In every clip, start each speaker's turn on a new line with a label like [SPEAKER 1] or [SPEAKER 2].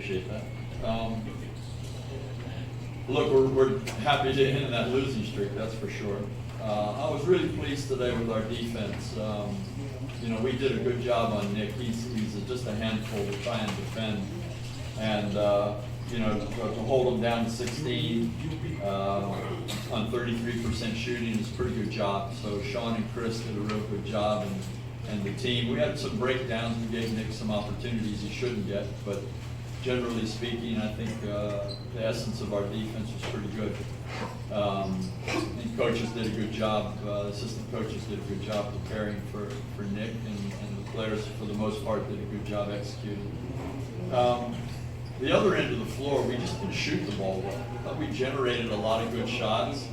[SPEAKER 1] appreciate that. Look, we're happy to end that losing streak, that's for sure. I was really pleased today with our defense. We did a good job on Nick. He's just a handful to try and defend. And, to hold him down to 16 on 33% shooting is a pretty good job. So Sean and Chris did a real good job, and the team. We had some breakdowns. We gave Nick some opportunities he shouldn't get, but generally speaking, I think the essence of our defense was pretty good. And coaches did a good job. Assistant coaches did a good job preparing for Nick, and the players, for the most part, did a good job executing. The other end of the floor, we just didn't shoot the ball well. We generated a lot of good shots.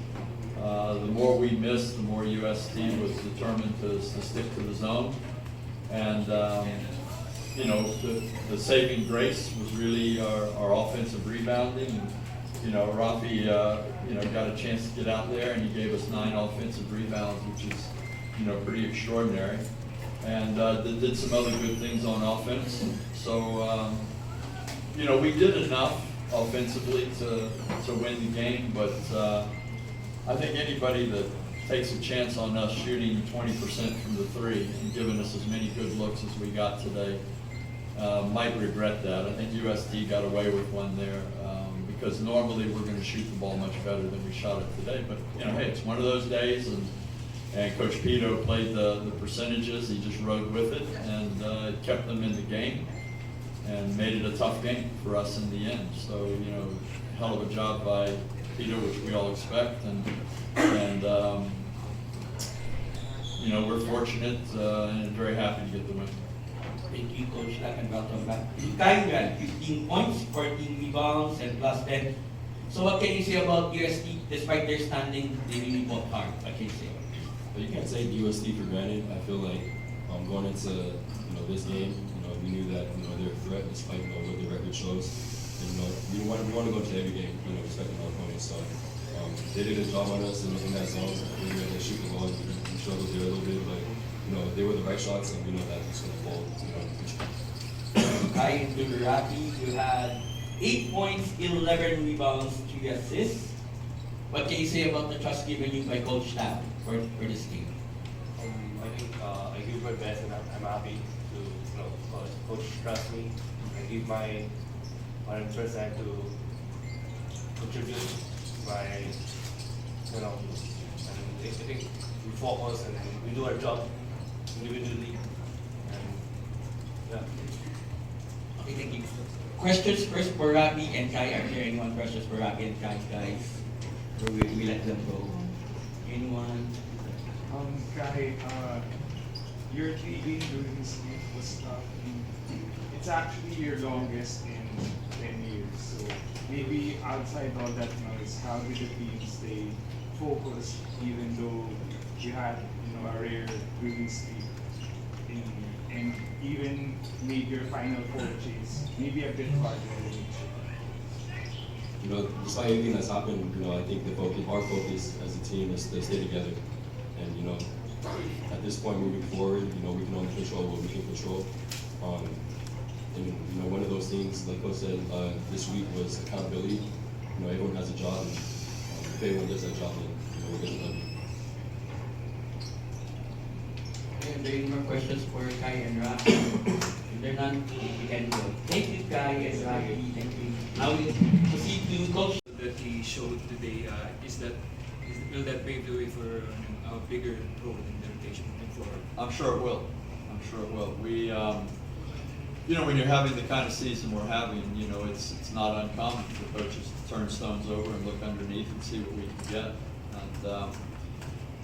[SPEAKER 1] The more we missed, the more UST was determined to stick to the zone. And the saving grace was really our offensive rebounding. And, Rafi, got a chance to get out there, and he gave us 9 offensive rebounds, which is, pretty extraordinary. And did some other good things on offense. So, we did enough offensively to win the game, but I think anybody that takes a chance on us shooting 20% from the 3 and giving us as many good looks as we got today might regret that. I think UST got away with one there because normally we're going to shoot the ball much better than we shot it today. But hey, it's one of those days, and Coach Pito played the percentages. He just rode with it, and it kept them in the game and made it a tough game for us in the end. So hell of a job by Pito, which we all expect, and we're fortunate and very happy to get the win.
[SPEAKER 2] Thank you, Coach Lack, and welcome back. Kai, you had 15 points, 14 rebounds, and plus 10. So what can you say about UST? Despite their standing, they really fought hard. What can you say?
[SPEAKER 3] Well, you can't take UST for granted. I feel like going into this game, we knew that they're a threat despite what the record shows. And, we want to go to every game, respecting our opponents. So they did a job on us in that zone. We were able to shoot the ball. We struggled there a little bit, but they were the right shots, and we know that it's going to fall.
[SPEAKER 2] Kai and Rafi, you had 8 points, 11 rebounds, 3 assists. What can you say about the trust given you by Coach Lack for this game?
[SPEAKER 4] I think I give my best, and I'm happy to Coach trust me. I give my 100% to contribute my and I think we focus and we do our job individually, and yeah.
[SPEAKER 2] Okay, thank you. Questions first for Rafi and Kai. Are there anyone questions for Rafi and Kai, guys? Or we let them go? Anyone?
[SPEAKER 5] Kai, your 3-game losing streak was tough. It's actually your longest in 10 years. So maybe outside all that noise, how did the team stay focused even though you had a rare losing streak and even made your final 4 chase maybe a bit harder than it should?
[SPEAKER 3] Despite everything that's happened, I think our focus as a team is to stay together. And at this point moving forward, we can only control what we can control. And one of those things, like Coach said, this week was accountability. Everyone has a job, and if everyone does that job, then we're going to done.
[SPEAKER 2] Are there any more questions for Kai and Rafi? If there are none, we can go. Thank you, Kai and Rafi. Thank you. Now we proceed to Coach.
[SPEAKER 6] That he showed today will that pave the way for a bigger role in the rotation moving forward?
[SPEAKER 1] I'm sure it will. We, when you're having the kind of season we're having, it's not uncommon for coaches to turn stones over and look underneath and see what we can get.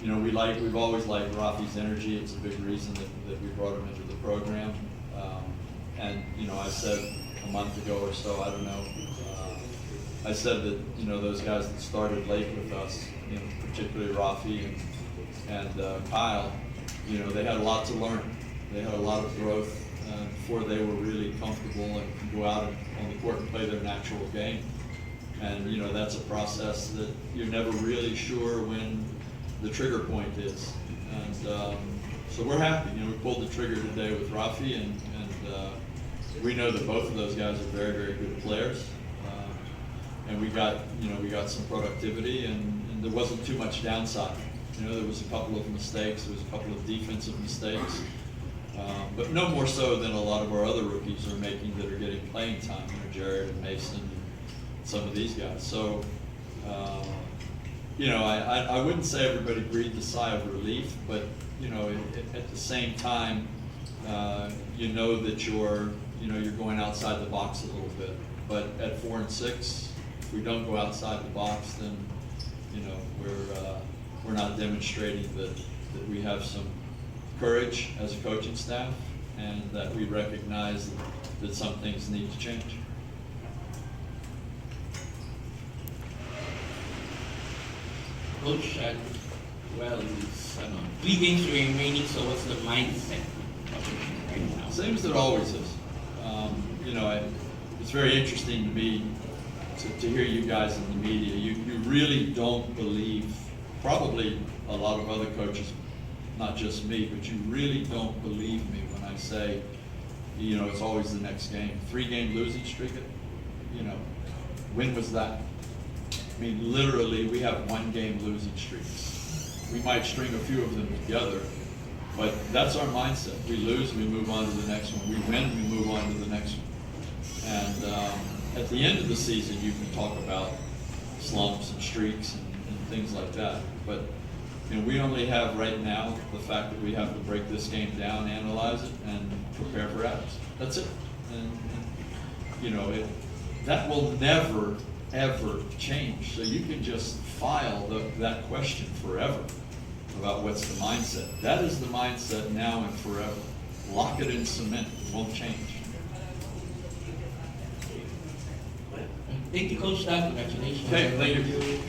[SPEAKER 1] And we've always liked Rafi's energy. It's a big reason that we brought him into the program. And I said a month ago or so, I don't know. I said that those guys that started late with us, particularly Rafi and Kyle, they had a lot to learn. They had a lot of growth before they were really comfortable and could go out on the court and play their natural game. And that's a process that you're never really sure when the trigger point is. And so we're happy. We pulled the trigger today with Rafi, and we know that both of those guys are very, very good players. And we got some productivity, and there wasn't too much downside. There was a couple of mistakes, there was a couple of defensive mistakes, but no more so than a lot of our other rookies are making that are getting playing time. Jared and Mason and some of these guys. So, I wouldn't say everybody breathed a sigh of relief, but at the same time, you know that you're going outside the box a little bit. But at 4-6, if we don't go outside the box, then we're not demonstrating that we have some courage as a coaching staff, and that we recognize that some things need to change.
[SPEAKER 2] Coach, it's 3 games remaining, so what's the mindset right now?
[SPEAKER 1] Same as it always is. It's very interesting to me to hear you guys in the media. You really don't believe, probably a lot of other coaches, not just me, but you really don't believe me when I say, it's always the next game. 3-game losing streak, when was that? I mean, literally, we have 1-game losing streaks. We might string a few of them together, but that's our mindset. We lose, we move on to the next one. We win, we move on to the next one. And at the end of the season, you can talk about slumps and streaks and things like that. But we only have right now the fact that we have to break this game down, analyze it, and prepare for Adams. That's it. And that will never, ever change. So you can just file that question forever about what's the mindset. That is the mindset now and forever. Lock it in cement. It won't change.
[SPEAKER 2] Thank you, Coach. Congratulations.
[SPEAKER 1] Okay, thank you.